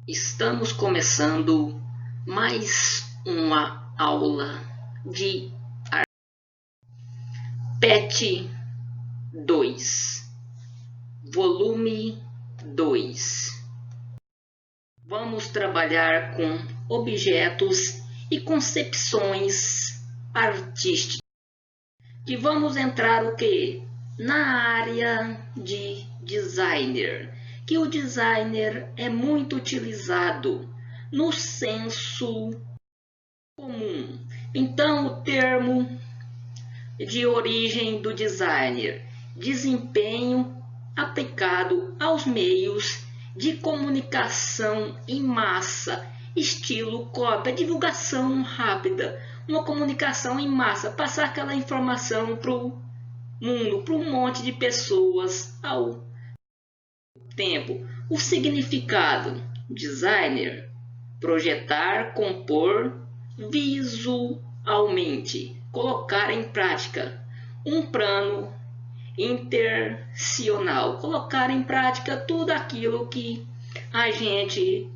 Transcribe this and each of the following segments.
Estamos começando mais uma aula de PET 2, volume 2. Vamos trabalhar com objetos e concepções artísticas. E vamos entrar o quê? Na área de designer, que o designer é muito utilizado no senso comum. Então, o termo de origem do designer, desempenho aplicado aos meios de comunicação em massa, estilo cópia, divulgação rápida, uma comunicação em massa, passar aquela informação para o mundo, para um monte de pessoas ao tempo. O significado: designer, projetar, compor visualmente, colocar em prática, um plano intencional, colocar em prática tudo aquilo que a gente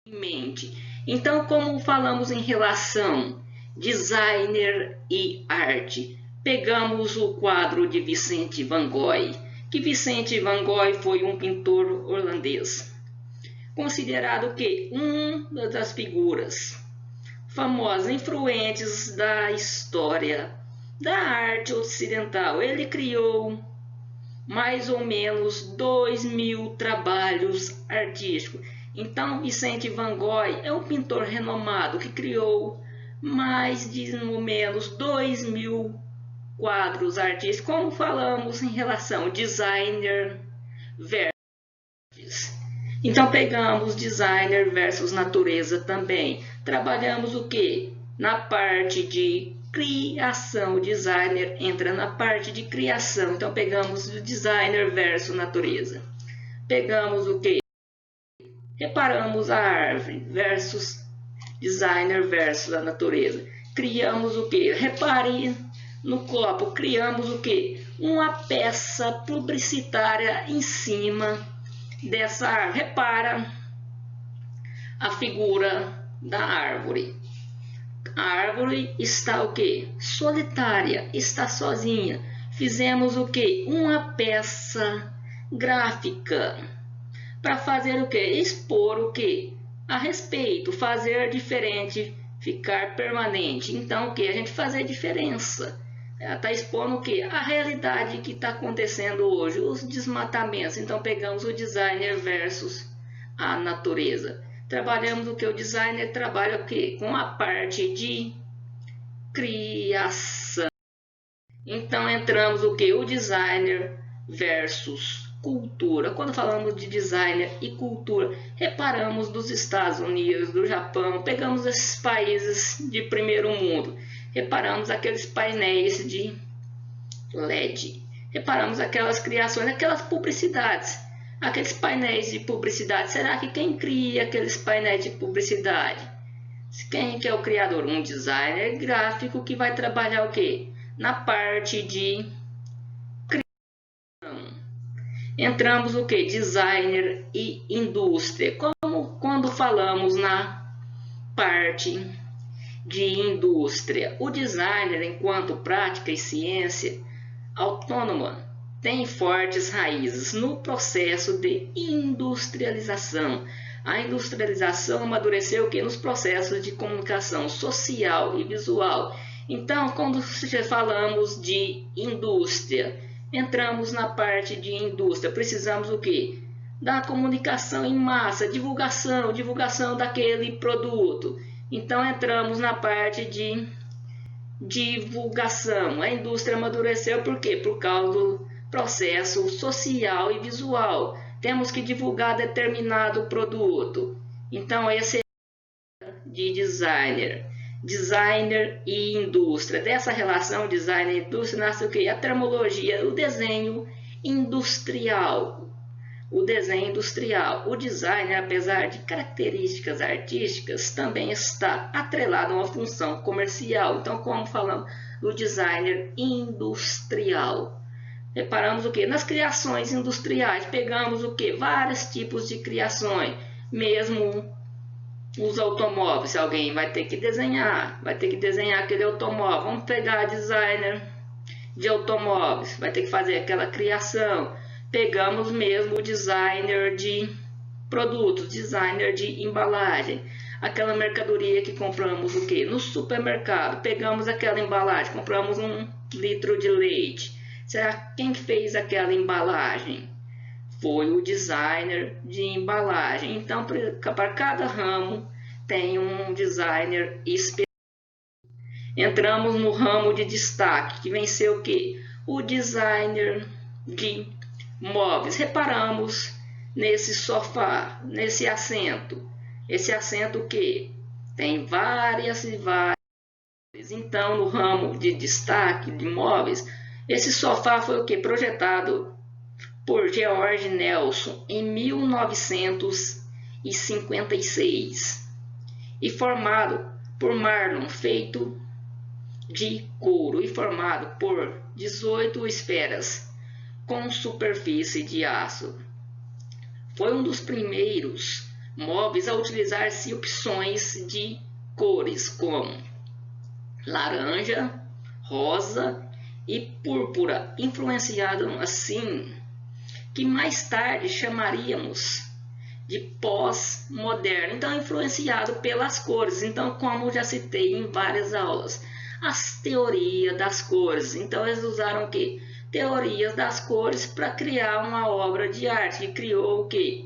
tem em mente. Então, como falamos em relação designer e arte, pegamos o quadro de Vincent van Gogh, que Vincent van Gogh foi um pintor holandês, considerado que uma das figuras famosas, influentes da história da arte ocidental. Ele criou mais ou menos 2.000 trabalhos artísticos. Então, Vincent van Gogh é um pintor renomado que criou mais de ou menos 2.000 quadros artísticos, como falamos em relação designer versus. Então, pegamos designer versus natureza também. Trabalhamos o que? Na parte de criação. O designer entra na parte de criação. Então, pegamos o designer versus natureza. Pegamos o que? Reparamos a árvore versus designer versus a natureza. Criamos o que? Repare no copo. Criamos o que? Uma peça publicitária em cima dessa árvore. Repara a figura da árvore. A árvore está o que? Solitária, está sozinha. Fizemos o que? Uma peça gráfica para fazer o que? Expor o que? A respeito, fazer diferente, ficar permanente. Então, o que? A gente fazer diferença. Ela está expondo o que? A realidade que está acontecendo hoje, os desmatamentos. Então, pegamos o designer versus a natureza. Trabalhamos o que? O designer trabalha o que? Com a parte de criação. Então, entramos o que? O designer versus cultura. Quando falamos de designer e cultura, reparamos dos Estados Unidos, do Japão, pegamos esses países de primeiro mundo, reparamos aqueles painéis de LED, reparamos aquelas criações, aquelas publicidades, aqueles painéis de publicidade. Será que quem cria aqueles painéis de publicidade? Quem que é o criador? Um designer gráfico que vai trabalhar o quê? Na parte de criação. Entramos o que? Designer e indústria. Como quando falamos na parte de indústria, o designer, enquanto prática e ciência autônoma, tem fortes raízes no processo de industrialização. A industrialização amadureceu o que? Nos processos de comunicação social e visual. Então, quando falamos de indústria, entramos na parte de indústria. Precisamos o que? Da comunicação em massa, divulgação daquele produto. Então, entramos na parte de divulgação. A indústria amadureceu por quê? Por causa do processo social e visual. Temos que divulgar determinado produto. Então, esse é de designer. Designer e indústria. Dessa relação designer e indústria nasce o que? A terminologia, o desenho industrial. O desenho industrial. O designer, apesar de características artísticas, também está atrelado a uma função comercial. Então, como falamos do designer industrial? Reparamos o que? Nas criações industriais, pegamos o que? Vários tipos de criações. Mesmo os automóveis, alguém vai ter que desenhar aquele automóvel. Vamos pegar designer de automóveis, vai ter que fazer aquela criação. Pegamos mesmo o designer de produtos, designer de embalagem, aquela mercadoria que compramos o que? No supermercado, pegamos aquela embalagem, compramos 1 litro de leite. Será quem fez aquela embalagem? Foi o designer de embalagem. Então, para cada ramo tem um designer específico. Entramos no ramo de destaque, que vem ser o quê? O designer de móveis. Reparamos nesse sofá, nesse assento. Esse assento que tem várias e várias. Então, no ramo de destaque de móveis, esse sofá foi o que? Projetado por George Nelson em 1956 e formado por Marlon, feito de couro e formado por 18 esferas com superfície de aço. Foi um dos primeiros móveis a utilizar-se opções de cores como laranja, rosa e púrpura, influenciado assim que mais tarde chamaríamos de pós-moderno. Então, influenciado pelas cores. Então, como já citei em várias aulas, as teorias das cores. Então, eles usaram o quê? Teorias das cores para criar uma obra de arte. Que criou o quê?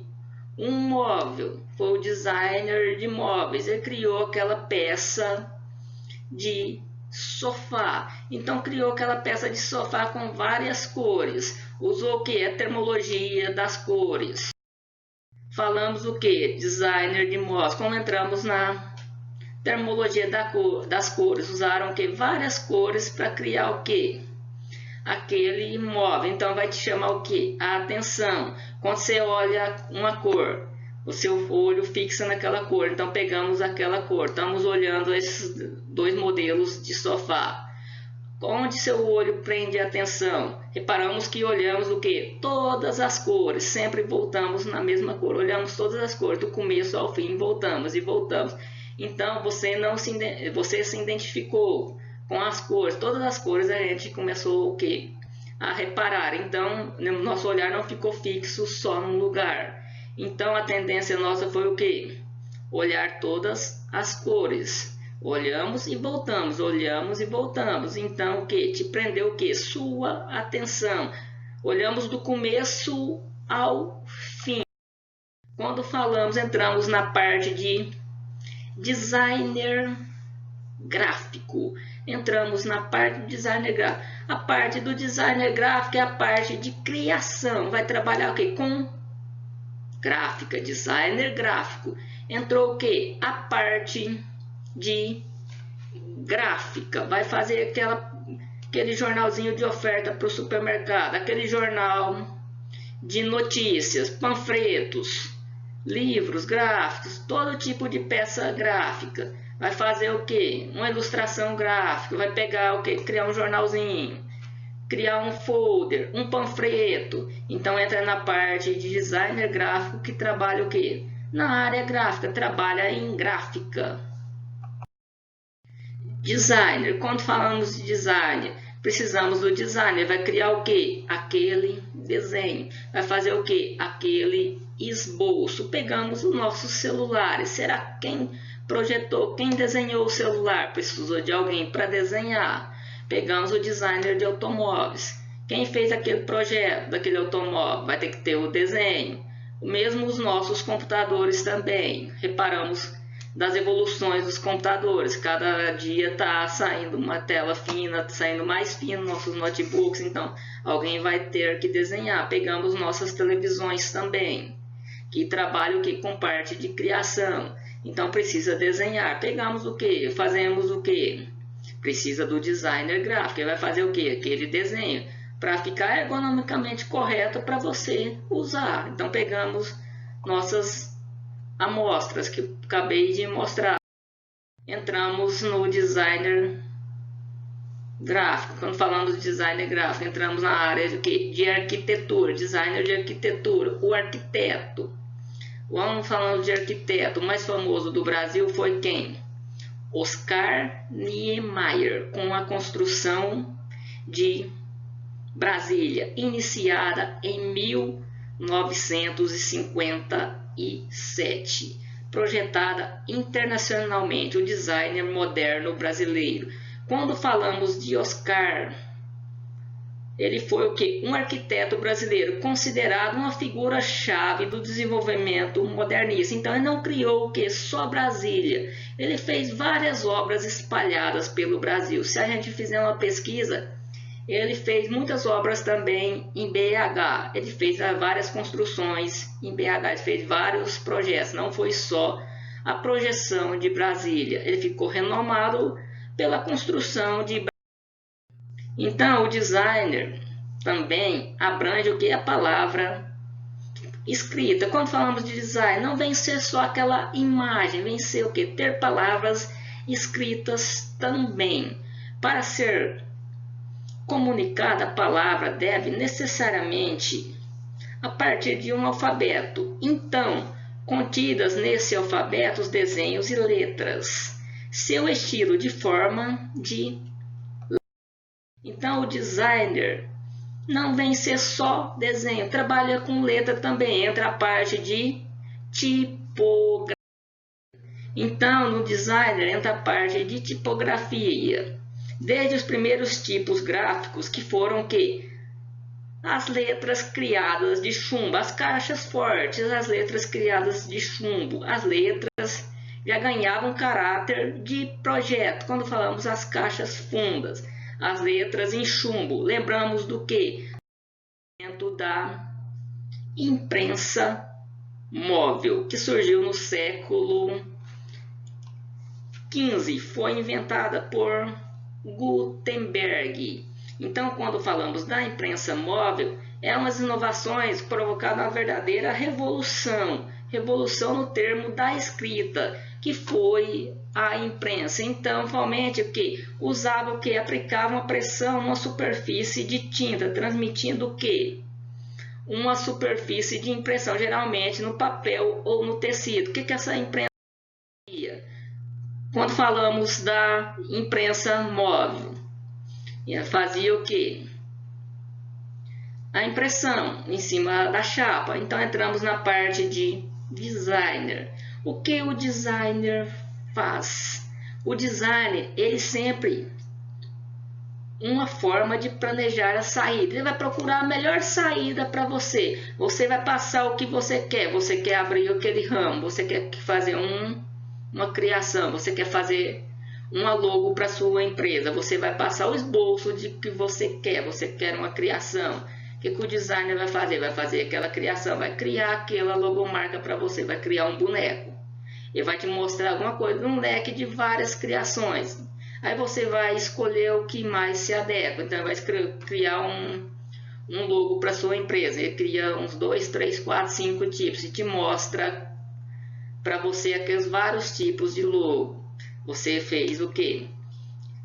Um móvel. Foi o designer de móveis. Ele criou aquela peça de sofá. Então, criou aquela peça de sofá com várias cores. Usou o que? A termologia das cores. Falamos o que? Designer de móveis. Como entramos na termologia das cores, usaram o que? Várias cores para criar o que? Aquele móvel. Então, vai te chamar o que? A atenção. Quando você olha uma cor, o seu olho fixa naquela cor. Então, pegamos aquela cor. Estamos olhando esses 2 modelos de sofá. Onde seu olho prende a atenção? Reparamos que olhamos o que? Todas as cores. Sempre voltamos na mesma cor. Olhamos todas as cores, do começo ao fim. Voltamos e voltamos. Então, você se identificou com as cores. Todas as cores a gente começou o que? A reparar. Então, nosso olhar não ficou fixo só num lugar. Então, a tendência nossa foi o que? Olhar todas as cores. Olhamos e voltamos, olhamos e voltamos. Então, o que? Te prendeu o que? Sua atenção. Olhamos do começo ao fim. Quando falamos, entramos na parte de designer gráfico. Entramos na parte do designer gráfico. A parte do designer gráfico é a parte de criação. Vai trabalhar o que? Com gráfica, designer gráfico. Entrou o que? A parte de gráfica, vai fazer aquele jornalzinho de oferta para o supermercado, aquele jornal de notícias, panfletos, livros gráficos, todo tipo de peça gráfica. Vai fazer o que? Uma ilustração gráfica, vai pegar o que? Criar um jornalzinho, criar um folder, um panfleto. Então entra na parte de designer gráfico que trabalha o que? Na área gráfica, trabalha em gráfica. Designer, quando falamos de designer, precisamos do designer, vai criar o que? Aquele desenho, vai fazer o que? Aquele esboço. Pegamos os nossos celulares, será quem projetou, quem desenhou o celular? Precisou de alguém para desenhar. Pegamos o designer de automóveis, quem fez aquele projeto daquele automóvel? Vai ter que ter o desenho. Mesmo os nossos computadores também, reparamos das evoluções dos computadores, cada dia está saindo uma tela fina, saindo mais fino nossos notebooks, então alguém vai ter que desenhar. Pegamos nossas televisões também, que trabalham o que? Com parte de criação, então precisa desenhar. Pegamos o que? Fazemos o que? Precisa do designer gráfico, ele vai fazer o que? Aquele desenho, para ficar ergonomicamente correto para você usar. Então pegamos nossas amostras que eu acabei de mostrar. Entramos no designer gráfico. Quando falamos de designer gráfico, entramos na área de arquitetura, designer de arquitetura, o arquiteto. Vamos falando de arquiteto, o mais famoso do Brasil foi quem? Oscar Niemeyer, com a construção de Brasília, iniciada em 1957, projetada internacionalmente, o designer moderno brasileiro. Quando falamos de Oscar, ele foi o quê? Um arquiteto brasileiro, considerado uma figura-chave do desenvolvimento modernista. Então, ele não criou o quê? Só Brasília. Ele fez várias obras espalhadas pelo Brasil. Se a gente fizer uma pesquisa, ele fez muitas obras também em BH. Ele fez várias construções em BH. Ele fez vários projetos. Não foi só a projeção de Brasília. Ele ficou renomado pela construção de Brasília. Então, o designer também abrange o que é a palavra escrita. Quando falamos de design, não vem ser só aquela imagem, vem ser o que? Ter palavras escritas também. Para ser comunicada, a palavra deve necessariamente a partir de um alfabeto. Então, contidas nesse alfabeto os desenhos e letras. Seu estilo de forma de... Então, o designer não vem ser só desenho, trabalha com letra também, entra a parte de tipografia. Então, no designer entra a parte de tipografia. Desde os primeiros tipos gráficos, que foram o quê? As letras criadas de chumbo, as caixas fortes, as letras criadas de chumbo. As letras já ganhavam caráter de projeto, quando falamos as caixas fundas. As letras em chumbo, lembramos do que? Da imprensa móvel, que surgiu no século XV, foi inventada por Gutenberg. Então, quando falamos da imprensa móvel, é umas inovações provocadas uma verdadeira revolução, revolução no termo da escrita, que foi a imprensa. Então, realmente, o que? Usava o que? Aplicava uma pressão numa superfície de tinta, transmitindo o que? Uma superfície de impressão, geralmente no papel ou no tecido. O que que essa imprensa fazia? Quando falamos da imprensa móvel, fazia o que? A impressão em cima da chapa. Então, entramos na parte de designer. O que o designer faz? O designer, ele sempre uma forma de planejar a saída. Ele vai procurar a melhor saída para você. Você vai passar o que você quer. Você quer abrir aquele ramo, você quer fazer uma criação, você quer fazer uma logo para sua empresa. Você vai passar o esboço de que você quer uma criação. O que o designer vai fazer? Vai fazer aquela criação, vai criar aquela logomarca para você, vai criar um boneco. Ele vai te mostrar alguma coisa, um leque de várias criações. Aí você vai escolher o que mais se adequa. Então, vai criar um logo para sua empresa. Ele cria uns 2, 3, 4, 5 tipos e te mostra para você aqueles vários tipos de logo. Você fez o que?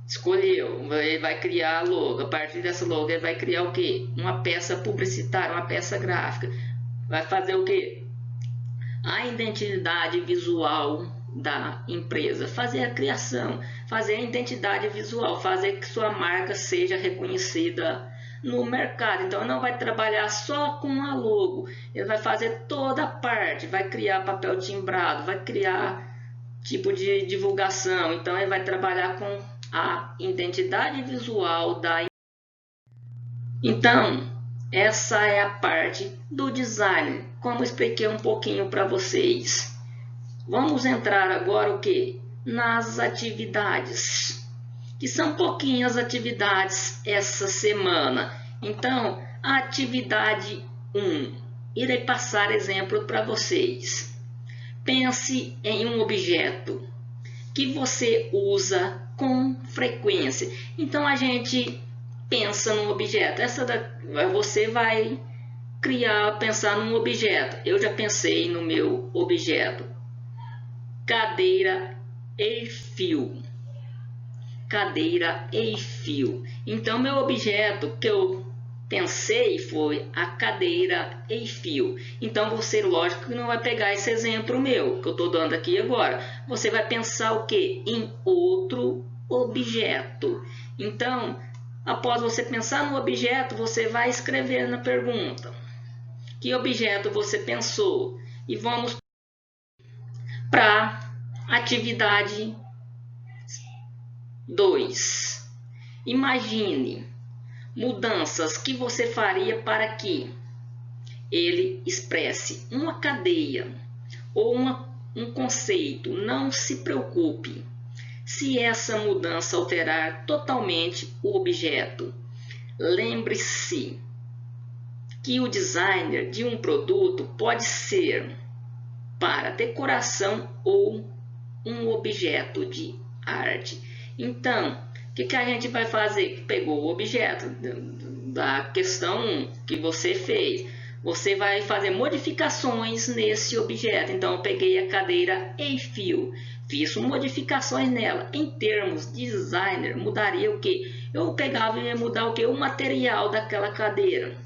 Escolheu, ele vai criar a logo. A partir dessa logo, ele vai criar o que? Uma peça publicitária, uma peça gráfica. Vai fazer o que? A identidade visual da empresa, fazer a criação, fazer a identidade visual, fazer que sua marca seja reconhecida no mercado. Então, não vai trabalhar só com a logo, ele vai fazer toda a parte, vai criar papel timbrado, vai criar tipo de divulgação. Então, ele vai trabalhar com a identidade visual da empresa. Então, essa é a parte do design, como expliquei um pouquinho para vocês. Vamos entrar agora o que? Nas atividades, que são pouquinhas atividades essa semana. Então, a atividade 1, irei passar exemplo para vocês. Pense em um objeto que você usa com frequência. Então, a gente pensa num objeto. Você vai pensar num objeto. Eu já pensei no meu objeto. Cadeira e fio. Cadeira e fio. Então, meu objeto que eu pensei foi a cadeira Eiffel. Então você, lógico que não vai pegar esse exemplo meu que eu estou dando aqui agora. Você vai pensar o que? Em outro objeto. Então, após você pensar no objeto, você vai escrever na pergunta que objeto você pensou. E vamos para atividade 2. Imagine mudanças que você faria para que ele expresse uma cadeia ou um conceito. Não se preocupe se essa mudança alterar totalmente o objeto. Lembre-se que o designer de um produto pode ser para decoração ou um objeto de arte. Então, o que a gente vai fazer? Pegou o objeto da questão que você fez. Você vai fazer modificações nesse objeto. Então, eu peguei a cadeira Eiffel, fiz modificações nela. Em termos de designer, mudaria o que? Eu pegava e ia mudar o que? O material daquela cadeira.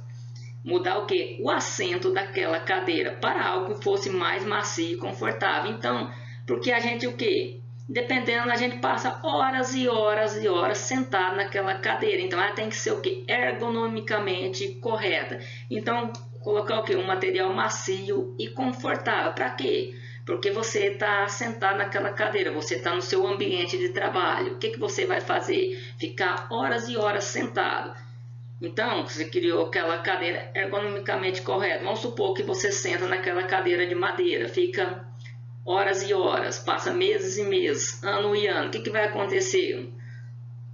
Mudar o que? O assento daquela cadeira para algo que fosse mais macio e confortável. Então, porque a gente o que? Dependendo, a gente passa horas e horas e horas sentado naquela cadeira. Então, ela tem que ser o que? Ergonomicamente correta. Então, colocar o que? Um material macio e confortável. Para quê? Porque você está sentado naquela cadeira, você está no seu ambiente de trabalho. O que você vai fazer? Ficar horas e horas sentado. Então, você criou aquela cadeira ergonomicamente correta. Vamos supor que você senta naquela cadeira de madeira, fica horas e horas, passa meses e meses, ano e ano. O que vai acontecer?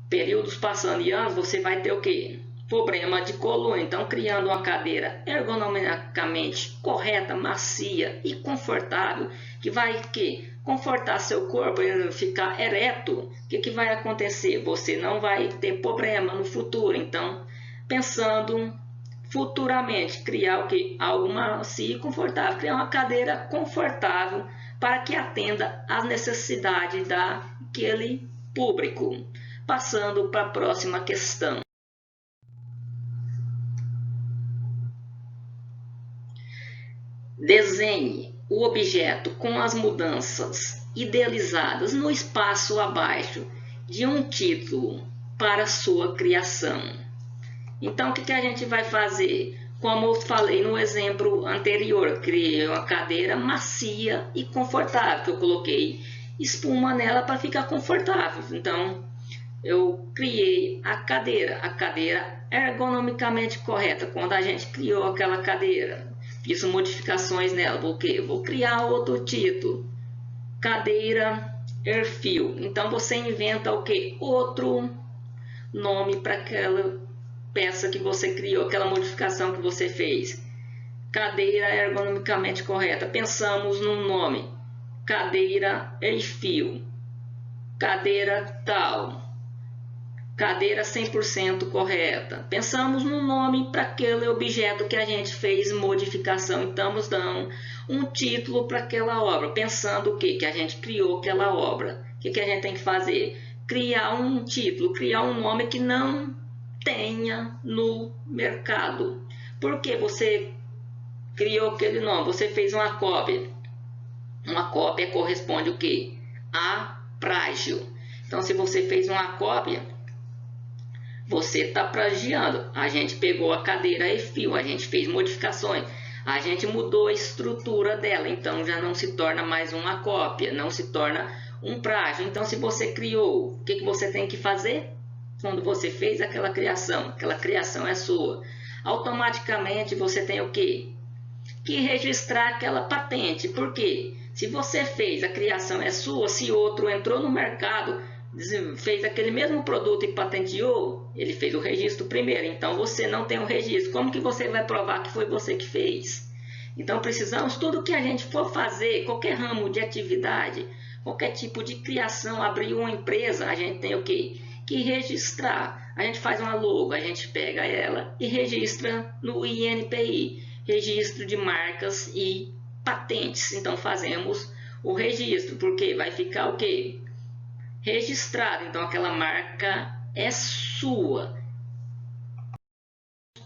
Períodos passando e anos, você vai ter o quê? Problema de coluna. Então, criando uma cadeira ergonomicamente correta, macia e confortável, que vai confortar seu corpo e ficar ereto. O que vai acontecer? Você não vai ter problema no futuro. Então, pensando futuramente, criar o que? Algo macio e confortável, criar uma cadeira confortável para que atenda às necessidades daquele público. Passando para a próxima questão. Desenhe o objeto com as mudanças idealizadas no espaço abaixo de um título para sua criação. Então, o que a gente vai fazer? Como eu falei no exemplo anterior, criei uma cadeira macia e confortável, que eu coloquei espuma nela para ficar confortável. Então, eu criei a cadeira ergonomicamente correta. Quando a gente criou aquela cadeira, fiz modificações nela. Vou criar outro título, cadeira Eiffel. Então, você inventa o que? Outro nome para aquela peça que você criou, aquela modificação que você fez. Cadeira ergonomicamente correta. Pensamos num nome. Cadeira Eiffel. Cadeira tal. Cadeira 100% correta. Pensamos num nome para aquele objeto que a gente fez modificação. Então, damos um título para aquela obra. Pensando o quê? Que a gente criou aquela obra. O que a gente tem que fazer? Criar um título, criar um nome que não tenha no mercado. Porque você criou aquele nome, você fez uma cópia. Uma cópia corresponde o quê? A plágio. Então, se você fez uma cópia, você está plagiando. A gente pegou a cadeira Eiffel, a gente fez modificações, a gente mudou a estrutura dela, então já não se torna mais uma cópia, não se torna um plágio. Então, se você criou, o que você tem que fazer? Quando você fez aquela criação é sua. Automaticamente você tem o quê? Que registrar aquela patente. Por quê? Se você fez, a criação é sua, se outro entrou no mercado, fez aquele mesmo produto e patenteou, ele fez o registro primeiro. Então você não tem o registro. Como que você vai provar que foi você que fez? Então precisamos, tudo que a gente for fazer, qualquer ramo de atividade, qualquer tipo de criação, abrir uma empresa, a gente tem o quê? Que registrar. A gente faz uma logo, a gente pega ela e registra no INPI, registro de marcas e patentes. Então fazemos o registro, porque vai ficar o quê? Registrado. Então aquela marca é sua.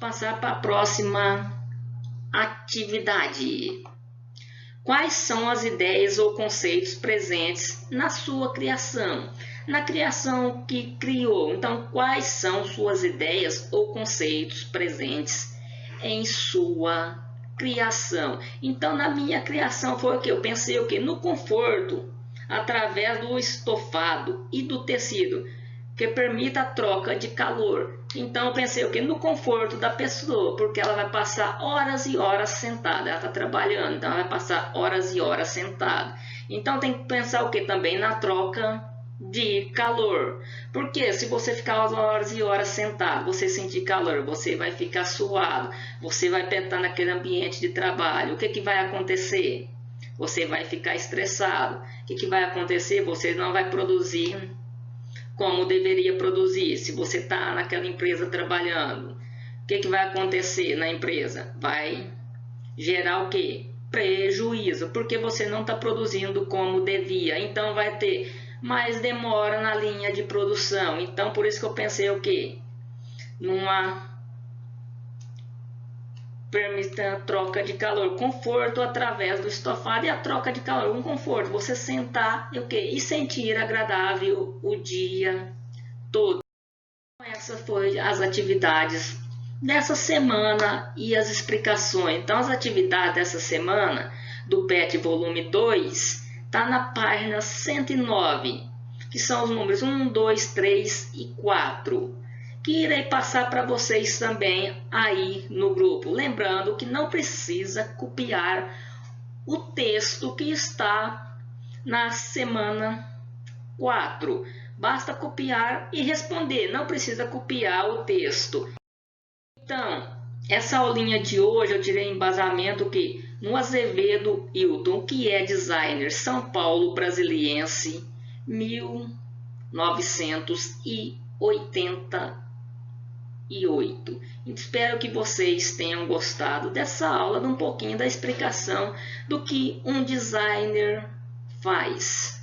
passar para a próxima atividade. Quais são as ideias ou conceitos presentes na sua criação? Na criação que criou. Então, quais são suas ideias ou conceitos presentes em sua criação? Então, na minha criação foi o que? Eu pensei o que? No conforto, através do estofado e do tecido, que permita a troca de calor. Então, eu pensei o que? No conforto da pessoa, porque ela vai passar horas e horas sentada. Ela está trabalhando, então ela vai passar horas e horas sentada. Então, tem que pensar o que? Também na troca de calor. Porque se você ficar horas e horas sentado, você sentir calor, você vai ficar suado, você vai estar naquele ambiente de trabalho. O que vai acontecer? Você vai ficar estressado. O que vai acontecer? Você não vai produzir como deveria produzir. Se você está naquela empresa trabalhando, o que vai acontecer na empresa? Vai gerar o quê? Prejuízo, porque você não está produzindo como devia. Então vai ter mais demora na linha de produção. Então por isso que eu pensei o quê? Numa permita a troca de calor, conforto através do estofado. E a troca de calor, um conforto, você sentar e sentir agradável o dia todo. Essas foram as atividades dessa semana e as explicações. Então, as atividades dessa semana do PET volume 2 está na página 109, que são os números 1, 2, 3 e 4. Que irei passar para vocês também aí no grupo. Lembrando que não precisa copiar o texto que está na semana 4. Basta copiar e responder, não precisa copiar o texto. Então, essa aulinha de hoje eu tirei embasamento que no Azevedo Hilton, que é designer São Paulo brasiliense, 1988. Espero que vocês tenham gostado dessa aula, de um pouquinho da explicação do que um designer faz.